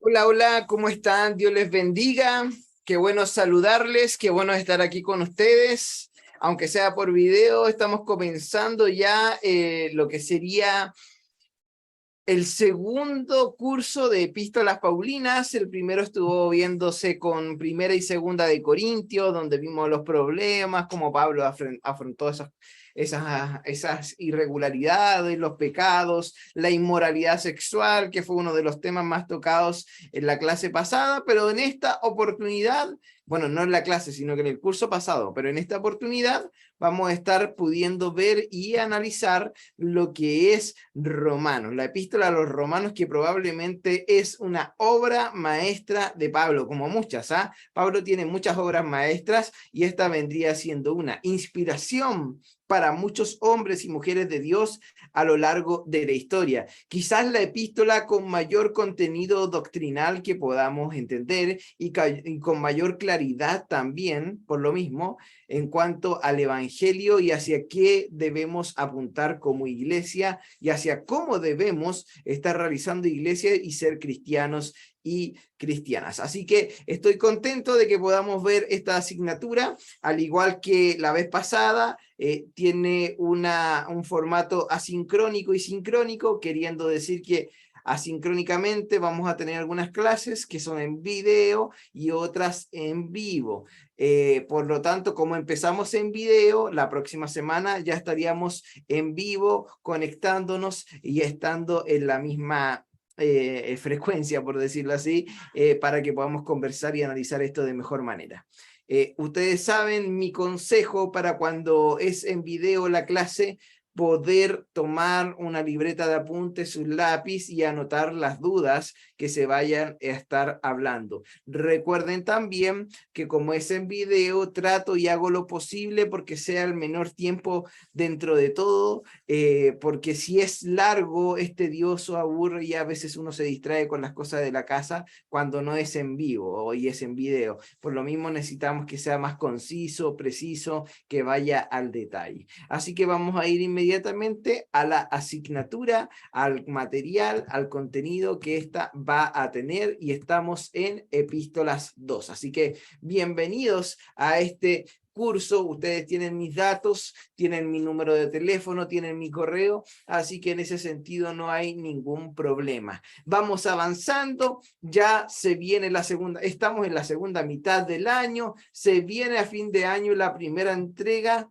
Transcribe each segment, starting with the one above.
Hola, hola, ¿cómo están? Dios les bendiga. Qué bueno saludarles, qué bueno estar aquí con ustedes. Aunque sea por video, estamos comenzando ya lo que sería el segundo curso de Epístolas Paulinas. El primero estuvo viéndose con Primera y Segunda de Corintios, donde vimos los problemas, cómo Pablo afrontó esas irregularidades, los pecados, la inmoralidad sexual, que fue uno de los temas más tocados en la clase pasada, pero en esta oportunidad, bueno, no en la clase, sino que en el curso pasado, pero en esta oportunidad vamos a estar pudiendo ver y analizar lo que es Romanos, la epístola a los Romanos, que probablemente es una obra maestra de Pablo, como muchas, ¿ah? Pablo tiene muchas obras maestras y esta vendría siendo una inspiración para muchos hombres y mujeres de Dios a lo largo de la historia. Quizás la epístola con mayor contenido doctrinal que podamos entender y con mayor claridad también, por lo mismo, en cuanto al evangelio y hacia qué debemos apuntar como iglesia y hacia cómo debemos estar realizando iglesia y ser cristianos y cristianas. Así que estoy contento de que podamos ver esta asignatura, al igual que la vez pasada. Tiene un formato asincrónico y sincrónico, queriendo decir que asincrónicamente vamos a tener algunas clases que son en video y otras en vivo. Por lo tanto, como empezamos en video, la próxima semana ya estaríamos en vivo conectándonos y estando en la misma frecuencia, por decirlo así, para que podamos conversar y analizar esto de mejor manera. Ustedes saben mi consejo para cuando es en video la clase: poder tomar una libreta de apuntes, un lápiz y anotar las dudas que se vayan a estar hablando. Recuerden también que como es en video, trato y hago lo posible porque sea el menor tiempo dentro de todo, porque si es largo, es tedioso, aburre y a veces uno se distrae con las cosas de la casa cuando no es en vivo y es en video. Por lo mismo necesitamos que sea más conciso, preciso, que vaya al detalle. Así que vamos a ir inmediatamente a la asignatura, al material, al contenido que esta va a tener, y estamos en Epístolas 2. Así que bienvenidos a este curso. Ustedes tienen mis datos, tienen mi número de teléfono, tienen mi correo, así que en ese sentido no hay ningún problema. Vamos avanzando, ya se viene la segunda, estamos en la segunda mitad del año, se viene a fin de año la primera entrega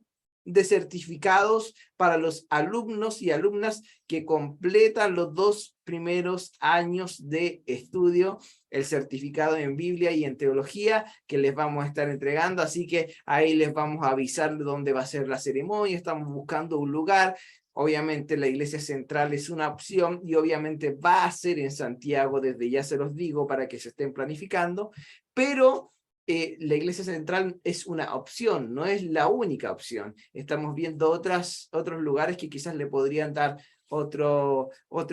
de certificados para los alumnos y alumnas que completan los 2 primeros años de estudio, el certificado en Biblia y en teología que les vamos a estar entregando. Así que ahí les vamos a avisar dónde va a ser la ceremonia. Estamos buscando un lugar. Obviamente la iglesia central es una opción y obviamente va a ser en Santiago, desde ya se los digo para que se estén planificando, pero la iglesia central es una opción, no es la única opción. Estamos viendo otros lugares que quizás le podrían dar otro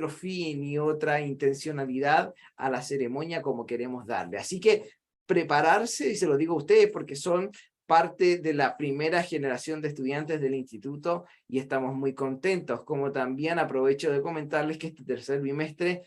fin y otra intencionalidad a la ceremonia como queremos darle. Así que prepararse, y se lo digo a ustedes porque son parte de la primera generación de estudiantes del instituto y estamos muy contentos. Como también aprovecho de comentarles que este tercer bimestre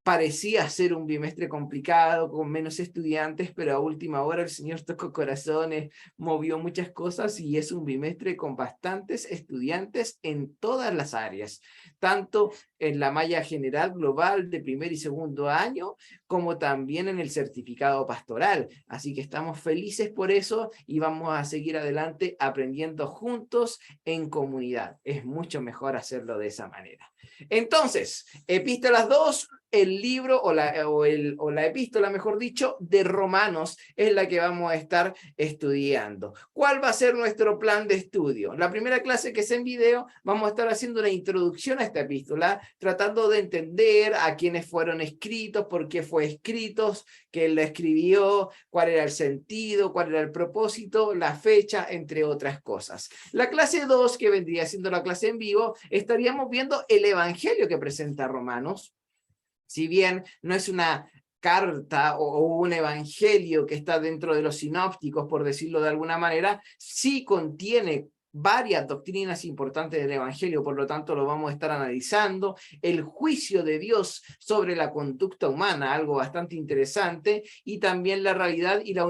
parecía ser un bimestre complicado, con menos estudiantes, pero a última hora el Señor tocó corazones, movió muchas cosas y es un bimestre con bastantes estudiantes en todas las áreas, tanto en la malla general global de primer y segundo año, como también en el certificado pastoral. Así que estamos felices por eso y vamos a seguir adelante aprendiendo juntos en comunidad. Es mucho mejor hacerlo de esa manera. Entonces, Epístolas 2, el libro o la epístola, mejor dicho, de Romanos es la que vamos a estar estudiando. ¿Cuál va a ser nuestro plan de estudio? La primera clase, que es en video, vamos a estar haciendo una introducción a esta epístola, tratando de entender a quiénes fueron escritos, por qué fue escritos, quién la escribió, cuál era el sentido, cuál era el propósito, la fecha, entre otras cosas. La clase 2, que vendría siendo la clase en vivo, estaríamos viendo el evangelio que presenta Romanos. Si bien no es una carta o un evangelio que está dentro de los sinópticos, por decirlo de alguna manera, sí contiene varias doctrinas importantes del Evangelio, por lo tanto lo vamos a estar analizando. El juicio de Dios sobre la conducta humana, algo bastante interesante, y también la realidad y la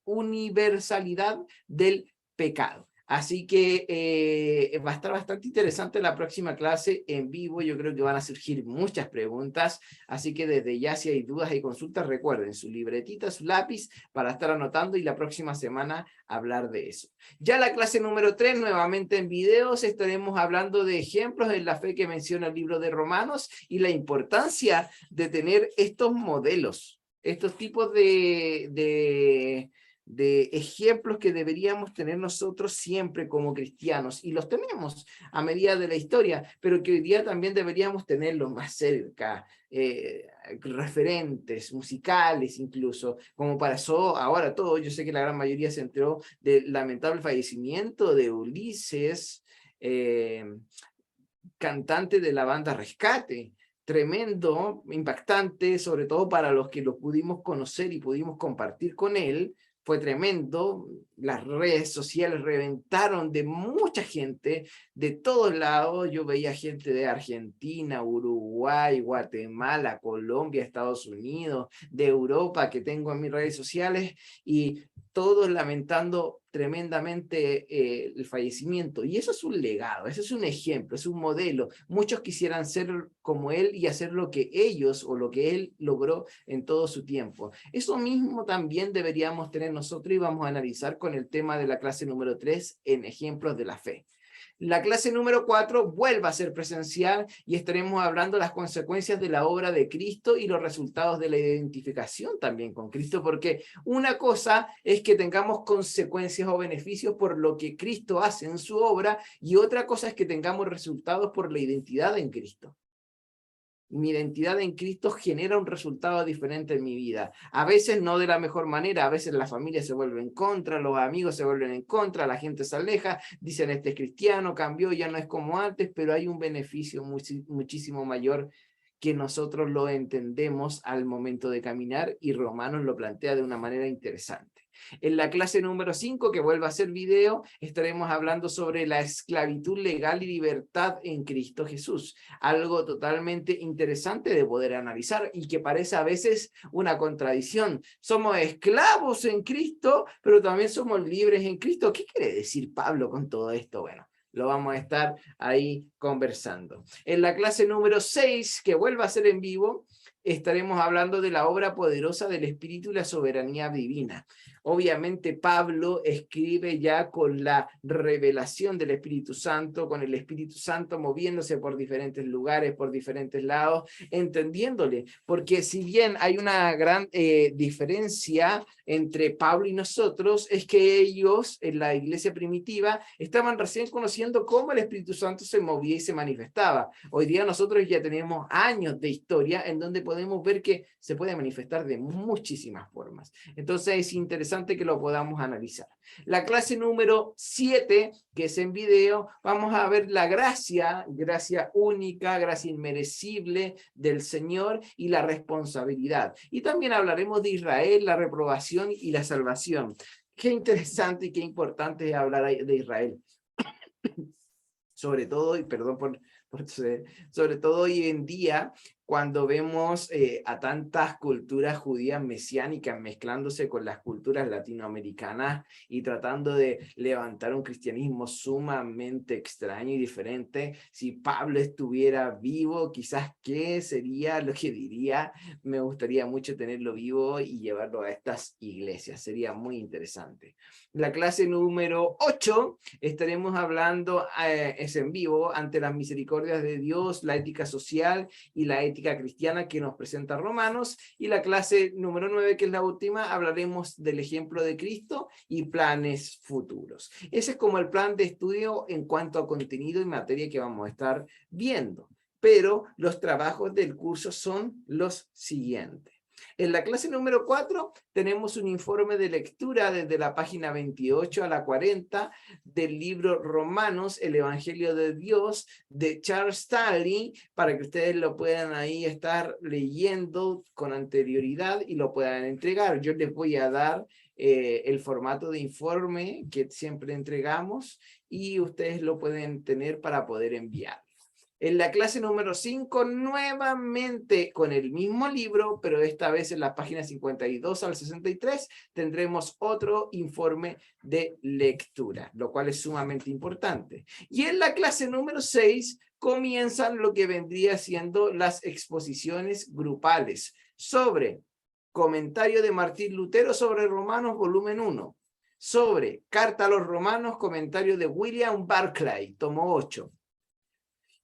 universalidad del pecado. Así que va a estar bastante interesante la próxima clase en vivo. Yo creo que van a surgir muchas preguntas. Así que desde ya, si hay dudas y consultas, recuerden su libretita, su lápiz para estar anotando y la próxima semana hablar de eso. Ya la clase número 3, nuevamente en videos, estaremos hablando de ejemplos en la fe que menciona el libro de Romanos y la importancia de tener estos modelos, estos tipos de ejemplos que deberíamos tener nosotros siempre como cristianos, y los tenemos a medida de la historia, pero que hoy día también deberíamos tenerlos más cerca, referentes musicales incluso, como para eso ahora todo. Yo sé que la gran mayoría se enteró del lamentable fallecimiento de Ulises, cantante de la banda Rescate. Tremendo, impactante, sobre todo para los que lo pudimos conocer y pudimos compartir con él. Fue tremendo, las redes sociales reventaron de mucha gente, de todos lados. Yo veía gente de Argentina, Uruguay, Guatemala, Colombia, Estados Unidos, de Europa que tengo en mis redes sociales, y todos lamentando tremendamente el fallecimiento. Y eso es un legado, eso es un ejemplo, es un modelo. Muchos quisieran ser como él y hacer lo que ellos o lo que él logró en todo su tiempo. Eso mismo también deberíamos tener nosotros, y vamos a analizar con el tema de la clase número 3 en ejemplos de la fe. La clase número 4 vuelve a ser presencial y estaremos hablando de las consecuencias de la obra de Cristo y los resultados de la identificación también con Cristo, porque una cosa es que tengamos consecuencias o beneficios por lo que Cristo hace en su obra, y otra cosa es que tengamos resultados por la identidad en Cristo. Mi identidad en Cristo genera un resultado diferente en mi vida. A veces no de la mejor manera, a veces la familia se vuelve en contra, los amigos se vuelven en contra, la gente se aleja, dicen este es cristiano, cambió, ya no es como antes, pero hay un beneficio muchísimo mayor que nosotros lo entendemos al momento de caminar, y Romanos lo plantea de una manera interesante. En la clase número 5, que vuelve a ser video, estaremos hablando sobre la esclavitud legal y libertad en Cristo Jesús. Algo totalmente interesante de poder analizar y que parece a veces una contradicción. Somos esclavos en Cristo, pero también somos libres en Cristo. ¿Qué quiere decir Pablo con todo esto? Bueno, lo vamos a estar ahí conversando. En la clase número 6, que vuelve a ser en vivo, estaremos hablando de la obra poderosa del Espíritu y la soberanía divina. Obviamente Pablo escribe ya con la revelación del Espíritu Santo, con el Espíritu Santo moviéndose por diferentes lugares, por diferentes lados, entendiéndole, porque si bien hay una gran diferencia entre Pablo y nosotros, es que ellos en la iglesia primitiva estaban recién conociendo cómo el Espíritu Santo se movía y se manifestaba. Hoy día nosotros ya tenemos años de historia en donde podemos ver que se puede manifestar de muchísimas formas. Entonces es interesante que lo podamos analizar. La clase número 7, que es en video, vamos a ver la gracia única, gracia inmerecible del Señor y la responsabilidad. Y también hablaremos de Israel, la reprobación y la salvación. Qué interesante y qué importante es hablar de Israel. Sobre todo, y perdón sobre todo hoy en día, cuando vemos a tantas culturas judías mesiánicas mezclándose con las culturas latinoamericanas y tratando de levantar un cristianismo sumamente extraño y diferente. Si Pablo estuviera vivo, quizás qué sería lo que diría. Me gustaría mucho tenerlo vivo y llevarlo a estas iglesias, sería muy interesante. La clase número 8 estaremos hablando, es en vivo, ante las misericordias de Dios, la ética social y la ética cristiana que nos presenta Romanos. Y la clase número 9, que es la última, hablaremos del ejemplo de Cristo y planes futuros. Ese es como el plan de estudio en cuanto a contenido y materia que vamos a estar viendo. Pero los trabajos del curso son los siguientes. En la clase número 4 tenemos un informe de lectura desde la página 28 a la 40 del libro Romanos, el Evangelio de Dios, de Charles Stanley, para que ustedes lo puedan ahí estar leyendo con anterioridad y lo puedan entregar. Yo les voy a dar el formato de informe que siempre entregamos y ustedes lo pueden tener para poder enviar. En la clase número 5, nuevamente con el mismo libro, pero esta vez en las páginas 52 al 63, tendremos otro informe de lectura, lo cual es sumamente importante. Y en la clase número 6 comienzan lo que vendría siendo las exposiciones grupales sobre comentario de Martín Lutero sobre Romanos, volumen 1, sobre Carta a los Romanos, comentario de William Barclay, tomo 8.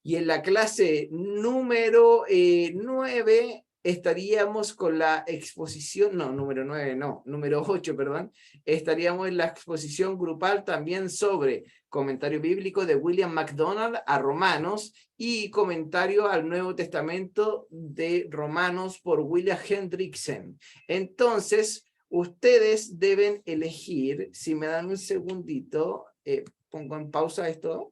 Y en la clase número 9 estaríamos con la exposición, no, número 9 no, número 8, perdón, estaríamos en la exposición grupal también sobre comentario bíblico de William MacDonald a Romanos y comentario al Nuevo Testamento de Romanos por William Hendrickson. Entonces, ustedes deben elegir, si me dan un segundito, pongo en pausa esto.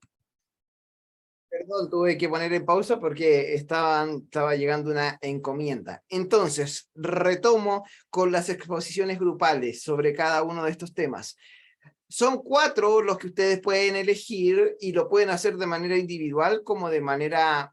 Perdón, tuve que poner en pausa porque estaba llegando una encomienda. Entonces, retomo con las exposiciones grupales sobre cada uno de estos temas. Son 4 los que ustedes pueden elegir y lo pueden hacer de manera individual como de manera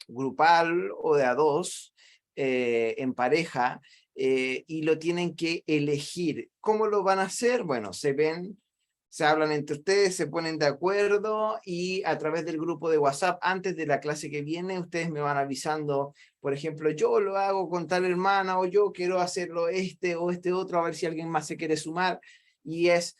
grupal o de a 2, en pareja, y lo tienen que elegir. ¿Cómo lo van a hacer? Bueno, se hablan entre ustedes, se ponen de acuerdo y a través del grupo de WhatsApp, antes de la clase que viene, ustedes me van avisando, por ejemplo, yo lo hago con tal hermana o yo quiero hacerlo este o este otro, a ver si alguien más se quiere sumar. Y es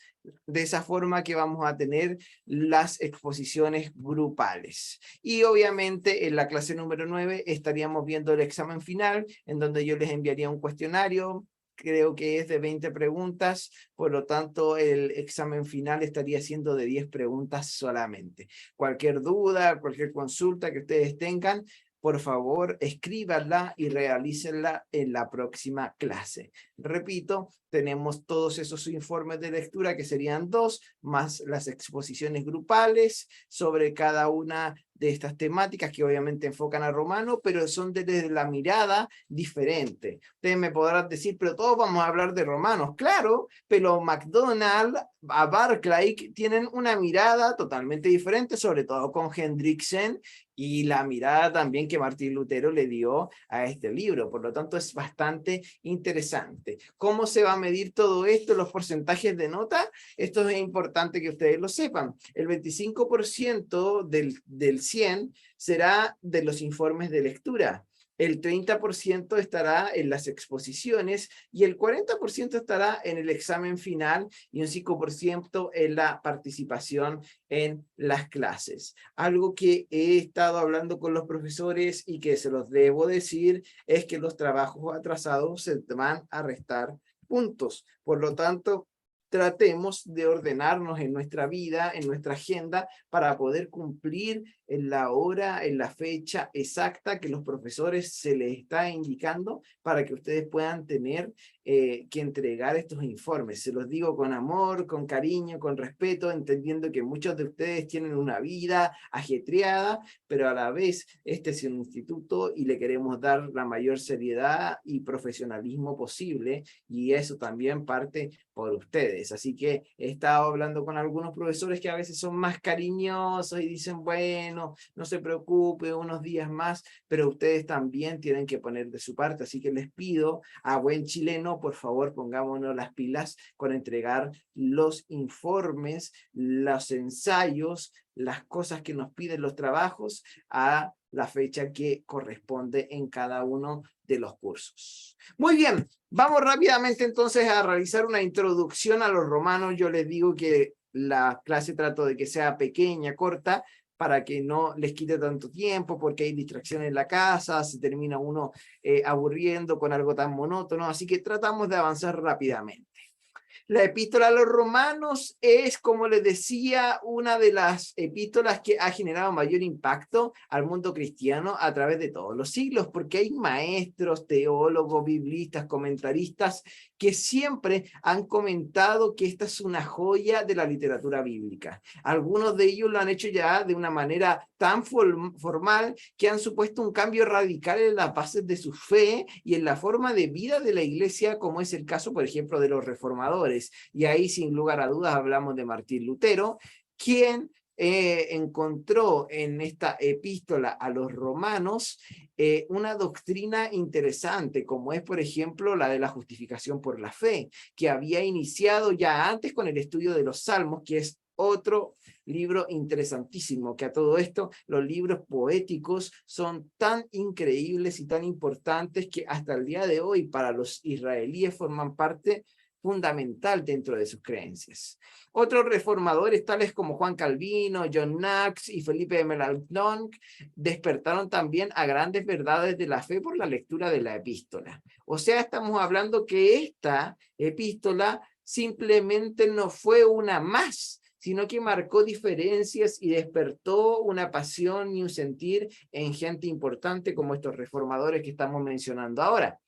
de esa forma que vamos a tener las exposiciones grupales. Y obviamente en la clase número 9 estaríamos viendo el examen final, en donde yo les enviaría un cuestionario, creo que es de 20 preguntas, por lo tanto el examen final estaría siendo de 10 preguntas solamente. Cualquier duda, cualquier consulta que ustedes tengan, por favor, escríbanla y realícenla en la próxima clase. Repito, tenemos todos esos informes de lectura que serían 2, más las exposiciones grupales sobre cada una de estas temáticas que obviamente enfocan a Romano, pero son desde la mirada diferente. Ustedes me podrán decir, pero todos vamos a hablar de Romanos. Claro, pero MacDonald, a Barclay tienen una mirada totalmente diferente, sobre todo con Hendrickson, y la mirada también que Martín Lutero le dio a este libro. Por lo tanto, es bastante interesante. ¿Cómo se va a medir todo esto, los porcentajes de nota? Esto es importante que ustedes lo sepan. El 25% del 100 será de los informes de lectura. El 30% estará en las exposiciones y el 40% estará en el examen final y un 5% en la participación en las clases. Algo que he estado hablando con los profesores y que se los debo decir es que los trabajos atrasados se van a restar puntos. Por lo tanto, tratemos de ordenarnos en nuestra vida, en nuestra agenda, para poder cumplir en la hora, en la fecha exacta que los profesores se les está indicando para que ustedes puedan tener que entregar estos informes. Se los digo con amor, con cariño, con respeto, entendiendo que muchos de ustedes tienen una vida ajetreada, pero a la vez este es un instituto y le queremos dar la mayor seriedad y profesionalismo posible, y eso también parte por ustedes. Así que he estado hablando con algunos profesores que a veces son más cariñosos y dicen, bueno, no se preocupe, unos días más, pero ustedes también tienen que poner de su parte. Así que les pido a buen chileno, por favor, pongámonos las pilas con entregar los informes, los ensayos, las cosas que nos piden los trabajos a la fecha que corresponde en cada uno de los cursos. Muy bien, vamos rápidamente entonces a realizar una introducción a los romanos. Yo les digo que la clase trato de que sea pequeña, corta, para que no les quite tanto tiempo, porque hay distracciones en la casa, se termina uno aburriendo con algo tan monótono, así que tratamos de avanzar rápidamente. La epístola a los romanos es, como les decía, una de las epístolas que ha generado mayor impacto al mundo cristiano a través de todos los siglos, porque hay maestros, teólogos, biblistas, comentaristas que siempre han comentado que esta es una joya de la literatura bíblica. Algunos de ellos lo han hecho ya de una manera tan formal que han supuesto un cambio radical en las bases de su fe y en la forma de vida de la iglesia, como es el caso, por ejemplo, de los reformadores. Y ahí, sin lugar a dudas, hablamos de Martín Lutero, quien encontró en esta epístola a los romanos una doctrina interesante, como es, por ejemplo, la de la justificación por la fe, que había iniciado ya antes con el estudio de los Salmos, que es otro libro interesantísimo, que a todo esto los libros poéticos son tan increíbles y tan importantes que hasta el día de hoy para los israelíes forman parte fundamental dentro de sus creencias. Otros reformadores tales como Juan Calvino, John Knox y Felipe de Melanchthon despertaron también a grandes verdades de la fe por la lectura de la epístola. O sea, estamos hablando que esta epístola simplemente no fue una más, sino que marcó diferencias y despertó una pasión y un sentir en gente importante como estos reformadores que estamos mencionando ahora.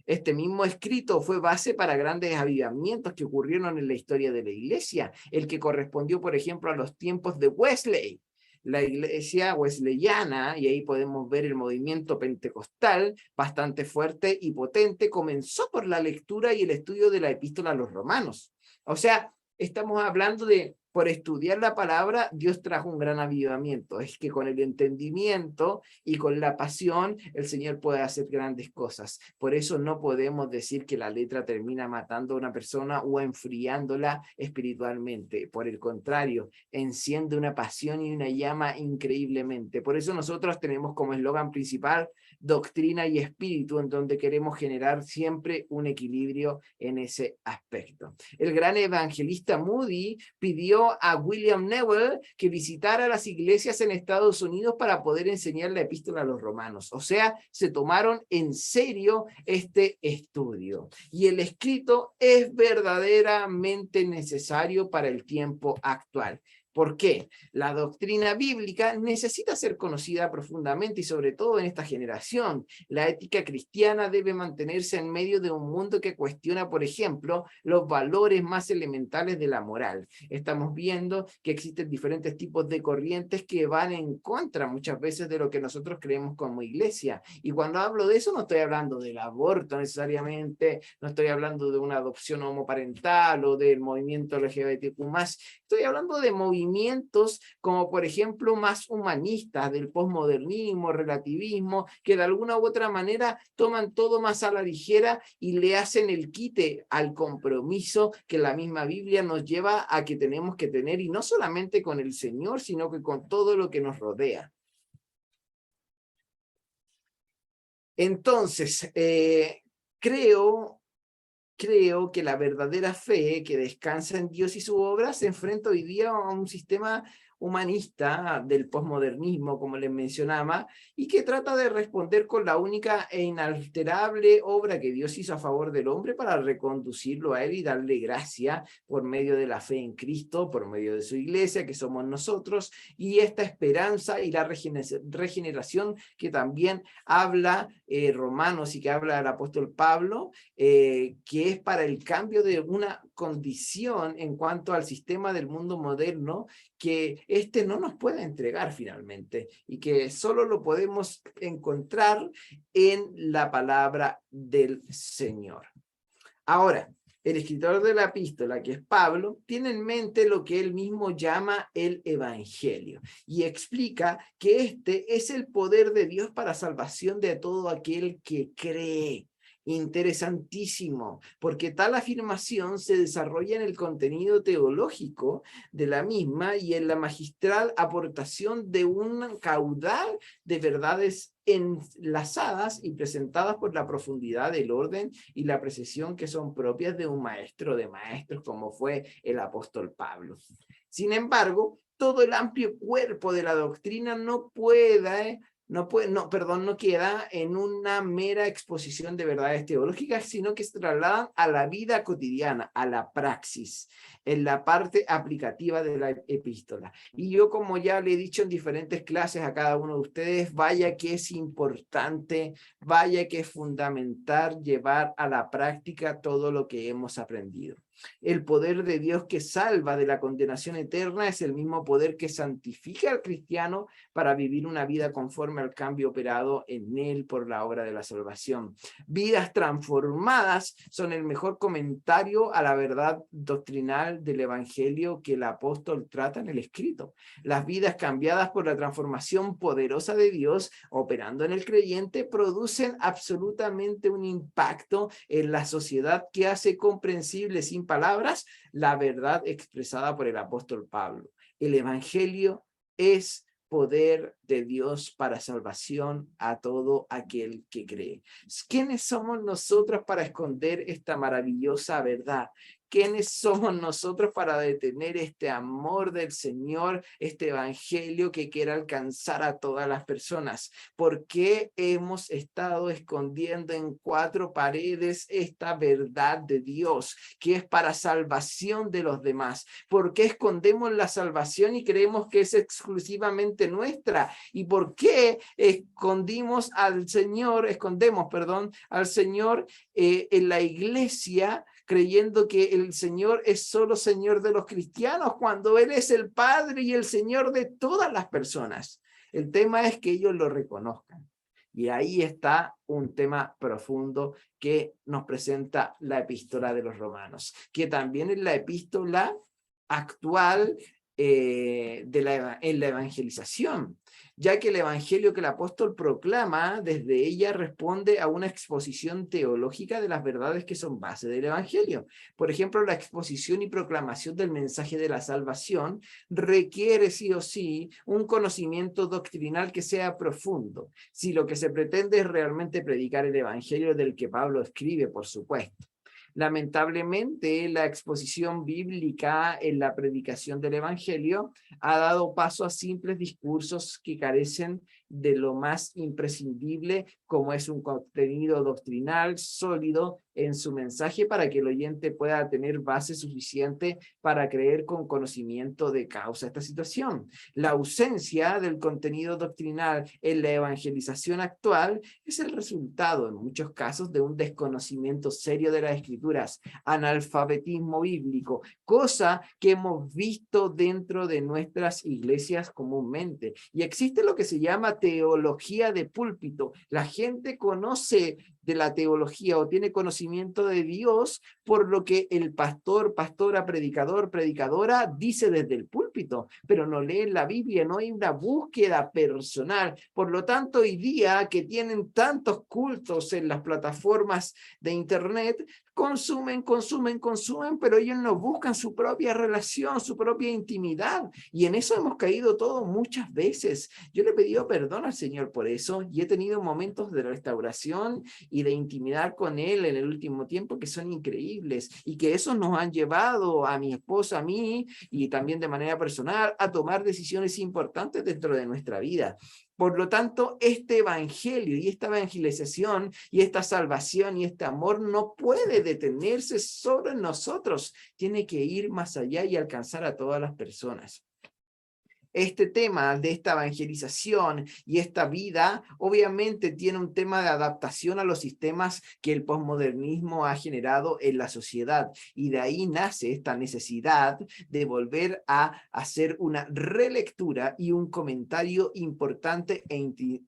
Este mismo escrito fue base para grandes avivamientos que ocurrieron en la historia de la iglesia, el que correspondió, por ejemplo, a los tiempos de Wesley, la iglesia wesleyana, y ahí podemos ver el movimiento pentecostal, bastante fuerte y potente, comenzó por la lectura y el estudio de la epístola a los romanos. O sea, estamos hablando de, por estudiar la palabra, Dios trajo un gran avivamiento. Es que con el entendimiento y con la pasión, el Señor puede hacer grandes cosas. Por eso no podemos decir que la letra termina matando a una persona o enfriándola espiritualmente. Por el contrario, enciende una pasión y una llama increíblemente. Por eso nosotros tenemos como eslogan principal doctrina y espíritu, en donde queremos generar siempre un equilibrio en ese aspecto. El gran evangelista Moody pidió a William Newell que visitara las iglesias en Estados Unidos para poder enseñar la epístola a los romanos. O sea, se tomaron en serio este estudio. Y el escrito es verdaderamente necesario para el tiempo actual. ¿Por qué? La doctrina bíblica necesita ser conocida profundamente y sobre todo en esta generación. La ética cristiana debe mantenerse en medio de un mundo que cuestiona, por ejemplo, los valores más elementales de la moral. Estamos viendo que existen diferentes tipos de corrientes que van en contra muchas veces de lo que nosotros creemos como iglesia. Y cuando hablo de eso no estoy hablando del aborto necesariamente, no estoy hablando de una adopción homoparental o del movimiento LGBTQ+, estoy hablando de movimientos como por ejemplo más humanistas del posmodernismo, relativismo, que de alguna u otra manera toman todo más a la ligera y le hacen el quite al compromiso que la misma Biblia nos lleva a que tenemos que tener, y no solamente con el Señor, sino que con todo lo que nos rodea. Entonces, creo que la verdadera fe que descansa en Dios y su obra se enfrenta hoy día a un sistema humanista del posmodernismo, como les mencionaba, y que trata de responder con la única e inalterable obra que Dios hizo a favor del hombre para reconducirlo a él y darle gracia por medio de la fe en Cristo, por medio de su iglesia, que somos nosotros, y esta esperanza y la regeneración que también habla Romanos y que habla el apóstol Pablo, que es para el cambio de una condición en cuanto al sistema del mundo moderno que este no nos puede entregar finalmente y que solo lo podemos encontrar en la palabra del Señor. Ahora, el escritor de la epístola, que es Pablo, tiene en mente lo que él mismo llama el evangelio y explica que este es el poder de Dios para salvación de todo aquel que cree. Interesantísimo, porque tal afirmación se desarrolla en el contenido teológico de la misma y en la magistral aportación de un caudal de verdades enlazadas y presentadas por la profundidad del orden y la precisión que son propias de un maestro de maestros como fue el apóstol Pablo. Sin embargo, todo el amplio cuerpo de la doctrina no puede no queda en una mera exposición de verdades teológicas, sino que se trasladan a la vida cotidiana, a la praxis, en la parte aplicativa de la epístola. Y yo, como ya le he dicho en diferentes clases a cada uno de ustedes, vaya que es importante, vaya que es fundamental llevar a la práctica todo lo que hemos aprendido. El poder de Dios que salva de la condenación eterna es el mismo poder que santifica al cristiano para vivir una vida conforme al cambio operado en él por la obra de la salvación. Vidas transformadas son el mejor comentario a la verdad doctrinal del evangelio que el apóstol trata en el escrito. Las vidas cambiadas por la transformación poderosa de Dios operando en el creyente producen absolutamente un impacto en la sociedad que hace comprensible sin palabras la verdad expresada por el apóstol Pablo. El evangelio es poder de Dios para salvación a todo aquel que cree. ¿Quiénes somos nosotros para esconder esta maravillosa verdad? ¿Quiénes somos nosotros para detener este amor del Señor, este evangelio que quiere alcanzar a todas las personas? ¿Por qué hemos estado escondiendo en cuatro paredes esta verdad de Dios, que es para salvación de los demás? ¿Por qué escondemos la salvación y creemos que es exclusivamente nuestra? ¿Y por qué escondemos al Señor en la iglesia, creyendo que el Señor es solo Señor de los cristianos, cuando Él es el Padre y el Señor de todas las personas? El tema es que ellos lo reconozcan. Y ahí está un tema profundo que nos presenta la epístola de los Romanos, que también es la epístola actual en la evangelización, ya que el evangelio que el apóstol proclama desde ella responde a una exposición teológica de las verdades que son base del evangelio. Por ejemplo, la exposición y proclamación del mensaje de la salvación requiere sí o sí un conocimiento doctrinal que sea profundo, si lo que se pretende es realmente predicar el evangelio del que Pablo escribe, por supuesto. Lamentablemente, la exposición bíblica en la predicación del evangelio ha dado paso a simples discursos que carecen de lo más imprescindible, como es un contenido doctrinal sólido en su mensaje para que el oyente pueda tener base suficiente para creer con conocimiento de causa esta situación. La ausencia del contenido doctrinal en la evangelización actual es el resultado, en muchos casos, de un desconocimiento serio de las escrituras, analfabetismo bíblico, cosa que hemos visto dentro de nuestras iglesias comúnmente. Y existe lo que se llama teología de púlpito. La gente conoce de la teología o tiene conocimiento de Dios por lo que el pastor, pastora, predicador, predicadora dice desde el púlpito, pero no leen la Biblia, no hay una búsqueda personal. Por lo tanto, hoy día que tienen tantos cultos en las plataformas de internet, consumen, pero ellos no buscan su propia relación, su propia intimidad, y en eso hemos caído todos muchas veces. Yo le he pedido perdón al Señor por eso, y he tenido momentos de restauración y de intimidad con Él en el último tiempo que son increíbles, y que eso nos han llevado a mi esposa, a mí, y también de manera personal, a tomar decisiones importantes dentro de nuestra vida. Por lo tanto, este evangelio y esta evangelización y esta salvación y este amor no puede detenerse solo en nosotros. Tiene que ir más allá y alcanzar a todas las personas. Este tema de esta evangelización y esta vida obviamente tiene un tema de adaptación a los sistemas que el posmodernismo ha generado en la sociedad, y de ahí nace esta necesidad de volver a hacer una relectura y un comentario importante e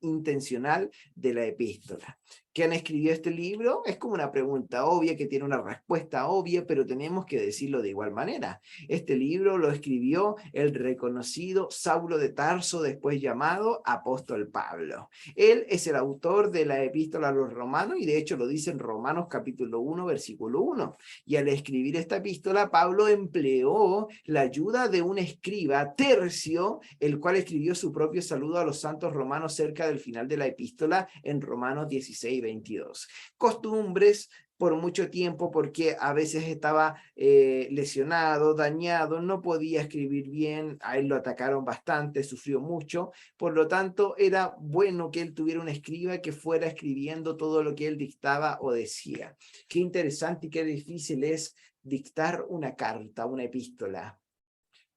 intencional de la epístola. ¿Quién escribió este libro? Es como una pregunta obvia que tiene una respuesta obvia, pero tenemos que decirlo de igual manera. Este libro lo escribió el reconocido Saulo de Tarso, después llamado Apóstol Pablo. Él es el autor de la epístola a los romanos, y de hecho lo dice en Romanos capítulo 1, versículo 1. Y al escribir esta epístola, Pablo empleó la ayuda de un escriba, Tercio, el cual escribió su propio saludo a los santos romanos cerca del final de la epístola en Romanos 16, y 22. Costumbres por mucho tiempo porque a veces estaba lesionado, dañado, no podía escribir bien, a él lo atacaron bastante, sufrió mucho, por lo tanto era bueno que él tuviera un escriba que fuera escribiendo todo lo que él dictaba o decía. Qué interesante y qué difícil es dictar una carta, una epístola,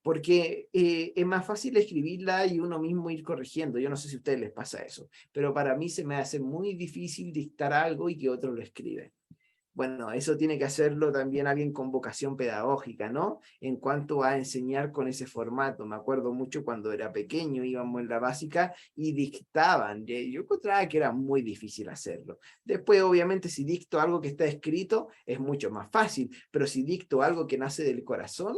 porque es más fácil escribirla y uno mismo ir corrigiendo. Yo no sé si a ustedes les pasa eso, pero para mí se me hace muy difícil dictar algo y que otro lo escribe. Bueno, eso tiene que hacerlo también alguien con vocación pedagógica, ¿no? En cuanto a enseñar con ese formato. Me acuerdo mucho cuando era pequeño, íbamos en la básica y dictaban. Yo encontraba que era muy difícil hacerlo. Después, obviamente, si dicto algo que está escrito, es mucho más fácil, pero si dicto algo que nace del corazón,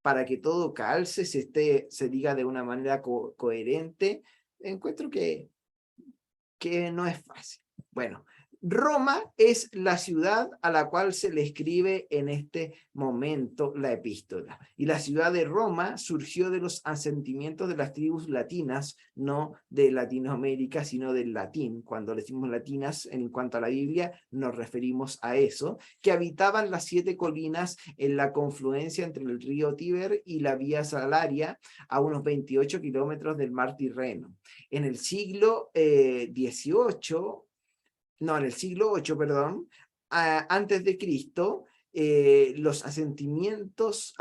para que todo calce, se diga de una manera coherente, encuentro que no es fácil. Bueno, Roma es la ciudad a la cual se le escribe en este momento la epístola. Y la ciudad de Roma surgió de los asentamientos de las tribus latinas, no de Latinoamérica, sino del latín. Cuando decimos latinas en cuanto a la Biblia, nos referimos a eso, que habitaban las 7 colinas en la confluencia entre el río Tíber y la vía Salaria, a unos 28 kilómetros del mar Tirreno. En el siglo XVIII, no, en el siglo VIII, perdón, antes de Cristo, los asentamientos,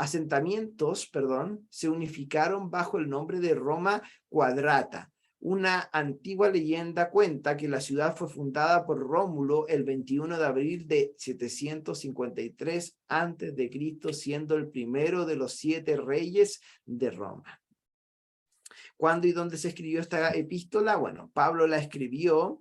perdón, se unificaron bajo el nombre de Roma Quadrata. Una antigua leyenda cuenta que la ciudad fue fundada por Rómulo el 21 de abril de 753 antes de Cristo, siendo el primero de los 7 reyes de Roma. ¿Cuándo y dónde se escribió esta epístola? Bueno, Pablo la escribió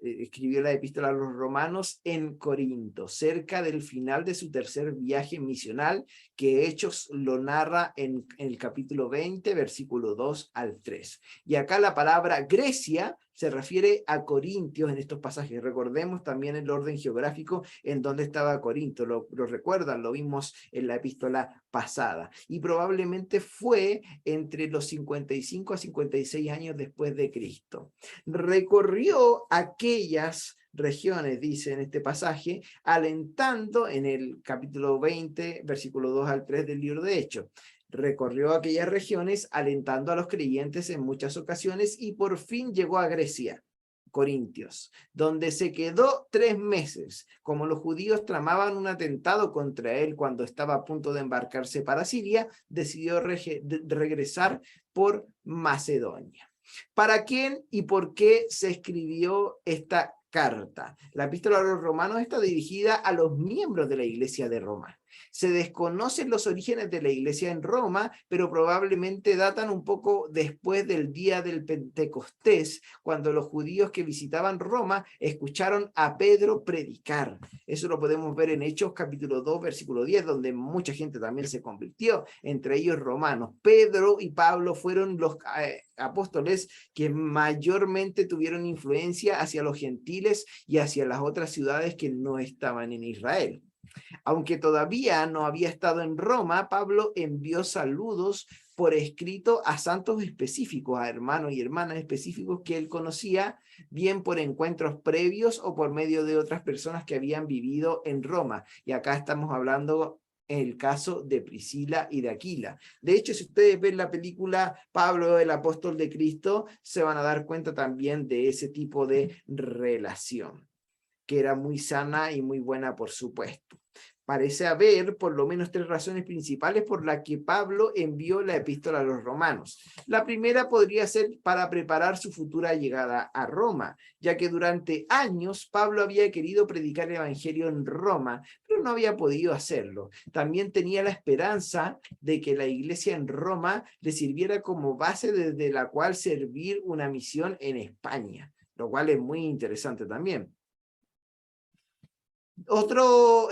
la epístola a los romanos en Corinto, cerca del final de su tercer viaje misional, que Hechos lo narra en el capítulo 20, versículo 2 al 3. Y acá la palabra Grecia se refiere a Corintios en estos pasajes. Recordemos también el orden geográfico en donde estaba Corinto. Lo recuerdan, lo vimos en la epístola pasada. Y probablemente fue entre los 55 a 56 años después de Cristo. Recorrió aquellas regiones, dice en este pasaje, alentando en el capítulo 20, versículo 2 al 3 del libro de Hechos. Recorrió aquellas regiones alentando a los creyentes en muchas ocasiones y por fin llegó a Grecia, Corintios, donde se quedó 3 meses. Como los judíos tramaban un atentado contra él cuando estaba a punto de embarcarse para Siria, decidió regresar por Macedonia. ¿Para quién y por qué se escribió esta carta? La epístola a los romanos está dirigida a los miembros de la iglesia de Roma. Se desconocen los orígenes de la iglesia en Roma, pero probablemente datan un poco después del día del Pentecostés, cuando los judíos que visitaban Roma escucharon a Pedro predicar. Eso lo podemos ver en Hechos capítulo 2, versículo 10, donde mucha gente también se convirtió, entre ellos romanos. Pedro y Pablo fueron los apóstoles que mayormente tuvieron influencia hacia los gentiles y hacia las otras ciudades que no estaban en Israel. Aunque todavía no había estado en Roma, Pablo envió saludos por escrito a santos específicos, a hermanos y hermanas específicos que él conocía, bien por encuentros previos o por medio de otras personas que habían vivido en Roma. Y acá estamos hablando en el caso de Priscila y de Aquila. De hecho, si ustedes ven la película Pablo, el apóstol de Cristo, se van a dar cuenta también de ese tipo de relación, que era muy sana y muy buena, por supuesto. Parece haber por lo menos 3 razones principales por las que Pablo envió la epístola a los romanos. La primera podría ser para preparar su futura llegada a Roma, ya que durante años Pablo había querido predicar el evangelio en Roma, pero no había podido hacerlo. También tenía la esperanza de que la iglesia en Roma le sirviera como base desde la cual servir una misión en España, lo cual es muy interesante también. Otro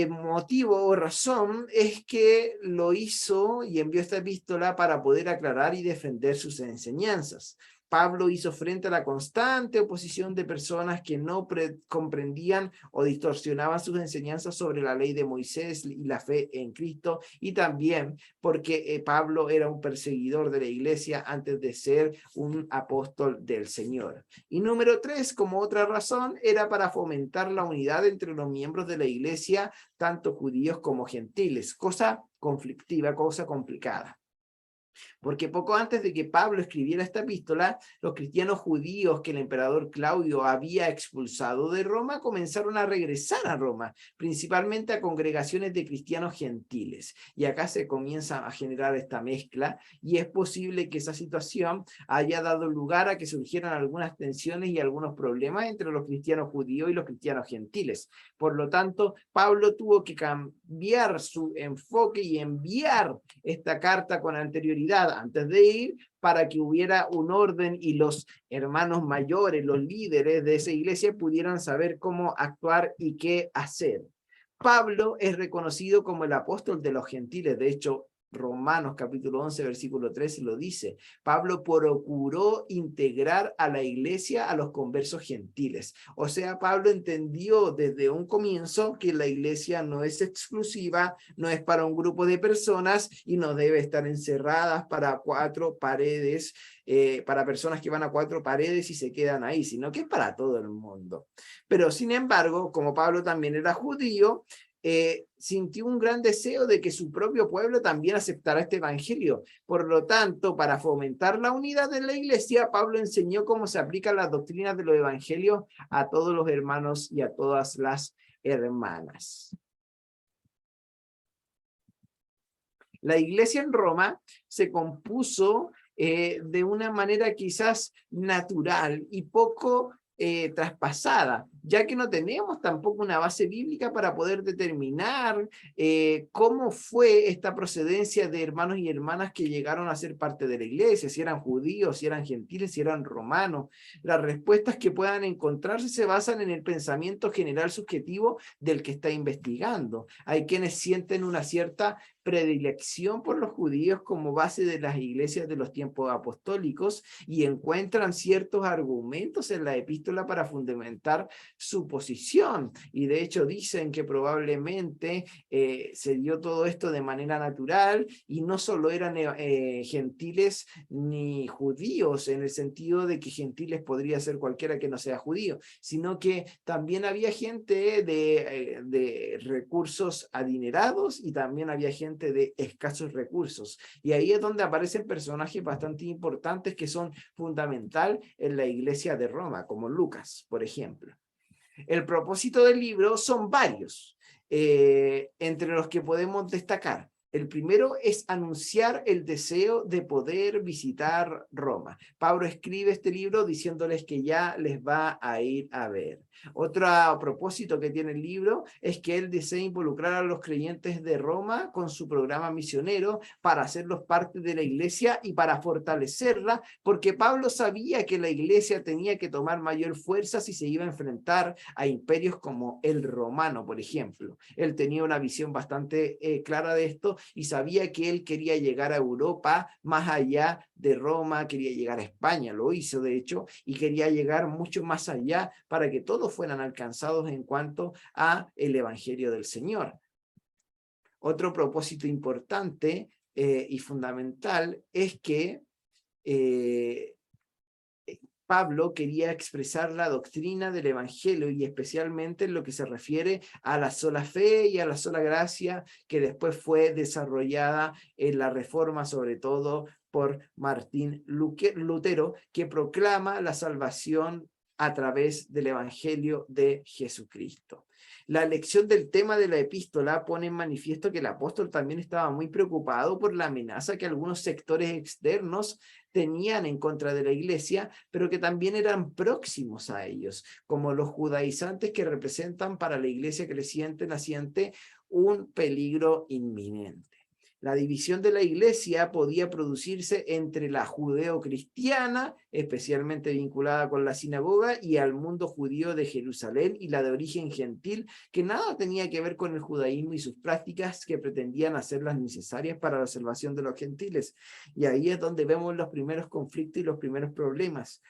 motivo o razón es que lo hizo y envió esta epístola para poder aclarar y defender sus enseñanzas. Pablo hizo frente a la constante oposición de personas que no comprendían o distorsionaban sus enseñanzas sobre la ley de Moisés y la fe en Cristo, y también porque Pablo era un perseguidor de la iglesia antes de ser un apóstol del Señor. Y número 3, como otra razón, era para fomentar la unidad entre los miembros de la iglesia, tanto judíos como gentiles, cosa conflictiva, cosa complicada. Porque poco antes de que Pablo escribiera esta epístola, los cristianos judíos que el emperador Claudio había expulsado de Roma comenzaron a regresar a Roma, principalmente a congregaciones de cristianos gentiles. Y acá se comienza a generar esta mezcla, y es posible que esa situación haya dado lugar a que surgieran algunas tensiones y algunos problemas entre los cristianos judíos y los cristianos gentiles. Por lo tanto, Pablo tuvo que cambiar su enfoque y enviar esta carta con anterioridad antes de ir, para que hubiera un orden y los hermanos mayores, los líderes de esa iglesia pudieran saber cómo actuar y qué hacer. Pablo es reconocido como el apóstol de los gentiles. De hecho, Romanos capítulo 11, versículo 13 lo dice. Pablo procuró integrar a la iglesia a los conversos gentiles. O sea, Pablo entendió desde un comienzo que la iglesia no es exclusiva, no es para un grupo de personas y no debe estar encerradas para 4 paredes, para personas que van a 4 paredes y se quedan ahí, sino que es para todo el mundo. Pero sin embargo, como Pablo también era judío, sintió un gran deseo de que su propio pueblo también aceptara este evangelio. Por lo tanto, para fomentar la unidad de la iglesia, Pablo enseñó cómo se aplican las doctrinas de los evangelios a todos los hermanos y a todas las hermanas. La iglesia en Roma se compuso de una manera quizás natural y poco traspasada, ya que no tenemos tampoco una base bíblica para poder determinar cómo fue esta procedencia de hermanos y hermanas que llegaron a ser parte de la iglesia, si eran judíos, si eran gentiles, si eran romanos. Las respuestas que puedan encontrarse se basan en el pensamiento general subjetivo del que está investigando. Hay quienes sienten una cierta predilección por los judíos como base de las iglesias de los tiempos apostólicos y encuentran ciertos argumentos en la epístola para fundamentar su posición, y de hecho dicen que probablemente se dio todo esto de manera natural y no solo eran gentiles ni judíos, en el sentido de que gentiles podría ser cualquiera que no sea judío, sino que también había gente de recursos adinerados y también había gente de escasos recursos, y ahí es donde aparecen personajes bastante importantes que son fundamental en la iglesia de Roma, como Lucas, por ejemplo. El propósito del libro son varios, entre los que podemos destacar. El primero es anunciar el deseo de poder visitar Roma. Pablo escribe este libro diciéndoles que ya les va a ir a ver. Otro propósito que tiene el libro es que él desea involucrar a los creyentes de Roma con su programa misionero para hacerlos parte de la iglesia y para fortalecerla, porque Pablo sabía que la iglesia tenía que tomar mayor fuerza si se iba a enfrentar a imperios como el romano, por ejemplo. Él tenía una visión bastante clara de esto y sabía que él quería llegar a Europa más allá de Roma, quería llegar a España, lo hizo de hecho, y quería llegar mucho más allá para que todos fueran alcanzados en cuanto a el evangelio del Señor. Otro propósito importante y fundamental es que Pablo quería expresar la doctrina del evangelio y especialmente en lo que se refiere a la sola fe y a la sola gracia, que después fue desarrollada en la Reforma, sobre todo por Martín Lutero, que proclama la salvación a través del evangelio de Jesucristo. La elección del tema de la epístola pone en manifiesto que el apóstol también estaba muy preocupado por la amenaza que algunos sectores externos tenían en contra de la iglesia, pero que también eran próximos a ellos, como los judaizantes que representan para la iglesia creciente naciente un peligro inminente. La división de la iglesia podía producirse entre la judeo-cristiana, especialmente vinculada con la sinagoga, y al mundo judío de Jerusalén y la de origen gentil, que nada tenía que ver con el judaísmo y sus prácticas que pretendían hacerlas necesarias para la salvación de los gentiles. Y ahí es donde vemos los primeros conflictos y los primeros problemas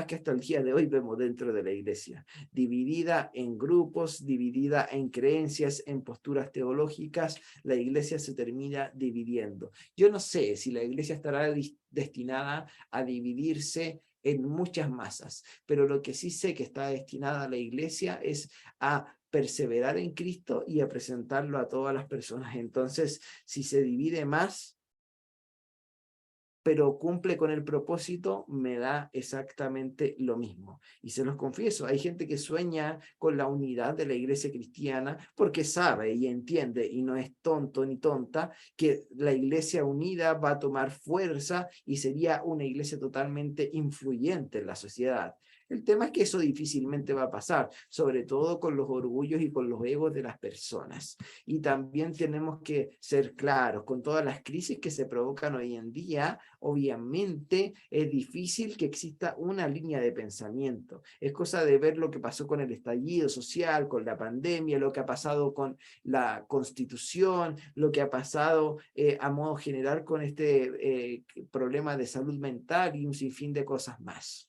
que hasta el día de hoy vemos dentro de la iglesia, dividida en grupos, dividida en creencias, en posturas teológicas. La iglesia se termina dividiendo. Yo no sé si la iglesia estará destinada a dividirse en muchas masas, pero lo que sí sé que está destinada a la iglesia es a perseverar en Cristo y a presentarlo a todas las personas. Entonces, si se divide más, pero cumple con el propósito, me da exactamente lo mismo. Y se los confieso, hay gente que sueña con la unidad de la iglesia cristiana porque sabe y entiende, y no es tonto ni tonta, que la iglesia unida va a tomar fuerza y sería una iglesia totalmente influyente en la sociedad. El tema es que eso difícilmente va a pasar, sobre todo con los orgullos y con los egos de las personas. Y también tenemos que ser claros, con todas las crisis que se provocan hoy en día, obviamente es difícil que exista una línea de pensamiento. Es cosa de ver lo que pasó con el estallido social, con la pandemia, lo que ha pasado con la Constitución, lo que ha pasado a modo general con este problema de salud mental y un sinfín de cosas más.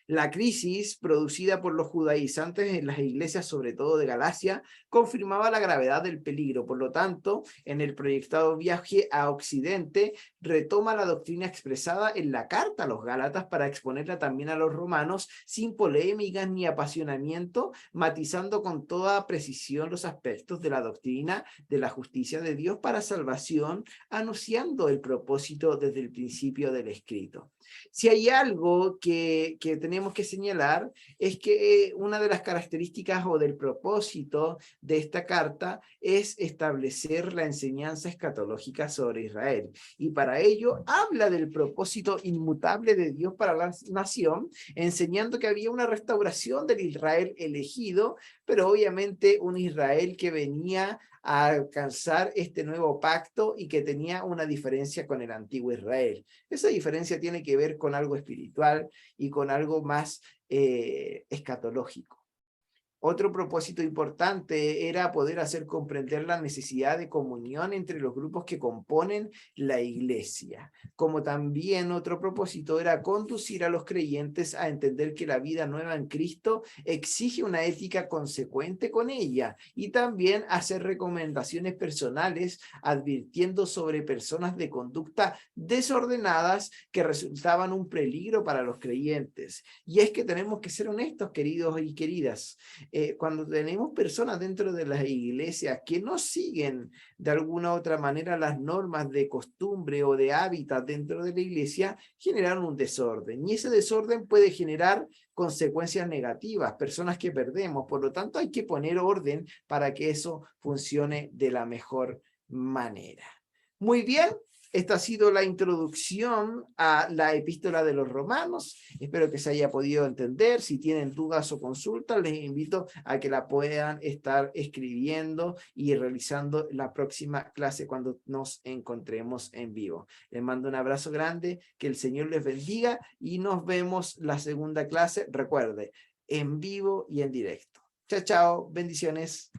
La crisis producida por los judaizantes en las iglesias, sobre todo de Galacia, confirmaba la gravedad del peligro. Por lo tanto, en el proyectado viaje a Occidente, retoma la doctrina expresada en la carta a los Gálatas para exponerla también a los romanos, sin polémicas ni apasionamiento, matizando con toda precisión los aspectos de la doctrina de la justicia de Dios para salvación, anunciando el propósito desde el principio del escrito. Si hay algo que tenemos que señalar, es que una de las características o del propósito de esta carta es establecer la enseñanza escatológica sobre Israel. Y para ello habla del propósito inmutable de Dios para la nación, enseñando que había una restauración del Israel elegido, pero obviamente un Israel que venía a alcanzar este nuevo pacto y que tenía una diferencia con el antiguo Israel. Esa diferencia tiene que ver con algo espiritual y con algo más escatológico. Otro propósito importante era poder hacer comprender la necesidad de comunión entre los grupos que componen la iglesia, como también otro propósito era conducir a los creyentes a entender que la vida nueva en Cristo exige una ética consecuente con ella, y también hacer recomendaciones personales advirtiendo sobre personas de conducta desordenadas que resultaban un peligro para los creyentes. Y es que tenemos que ser honestos, queridos y queridas. Cuando tenemos personas dentro de las iglesias que no siguen de alguna u otra manera las normas de costumbre o de hábitat dentro de la iglesia, generan un desorden. Y ese desorden puede generar consecuencias negativas, personas que perdemos. Por lo tanto, hay que poner orden para que eso funcione de la mejor manera. Muy bien. Esta ha sido la introducción a la epístola de los Romanos. Espero que se haya podido entender. Si tienen dudas o consultas, les invito a que la puedan estar escribiendo y realizando la próxima clase cuando nos encontremos en vivo. Les mando un abrazo grande, que el Señor les bendiga y nos vemos la segunda clase. Recuerde, en vivo y en directo. Chao, chao. Bendiciones.